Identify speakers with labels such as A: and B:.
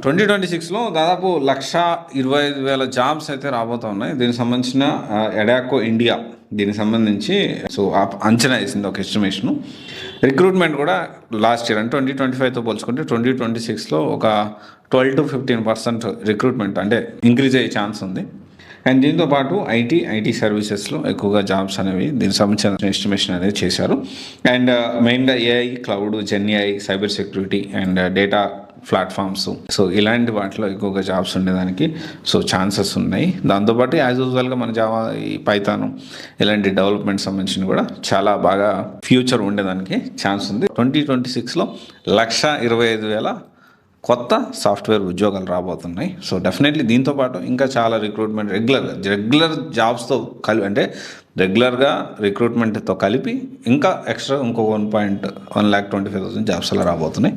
A: 2026లో దాదాపు 1,25,000 జాబ్స్ అయితే రాబోతున్నాయి. దీనికి సంబంధించిన ఎడాకో ఇండియా దీనికి సంబంధించి అంచనా వేసింది ఒక ఎస్టిమేషను. రిక్రూట్మెంట్ కూడా లాస్ట్ ఇయర్ అంటే 2025తో పోల్చుకుంటే 2026లో ఒక 12-15% రిక్రూట్మెంట్ అంటే ఇంక్రీజ్ అయ్యే ఛాన్స్ ఉంది. అండ్ దీంతో పాటు ఐటీ సర్వీసెస్లో ఎక్కువగా జాబ్స్ అనేవి దీనికి సంబంధించిన ఎస్టిమేషన్ అనేది చేశారు. అండ్ మెయిన్గా AI, cloud, GenAI, cyber security and data platforms ఇలాంటి వాటిలో ఎక్కువగా జాబ్స్ ఉండేదానికి ఛాన్సెస్ ఉన్నాయి. దాంతోపాటు యాజ్ యూజువల్గా మన జావా, ఈ పైథాన్ ఇలాంటి డెవలప్మెంట్ సంబంధించిన కూడా చాలా బాగా ఫ్యూచర్ ఉండేదానికి ఛాన్స్ ఉంది. 2026లో 1,25,000 కొత్త సాఫ్ట్వేర్ ఉద్యోగాలు రాబోతున్నాయి. డెఫినెట్లీ దీంతోపాటు ఇంకా చాలా రిక్రూట్మెంట్ రెగ్యులర్ జాబ్స్తో అంటే రెగ్యులర్గా రిక్రూట్మెంట్తో కలిపి ఇంకా ఎక్స్ట్రా ఇంకో 1,25,000 జాబ్స్ అలా రాబోతున్నాయి.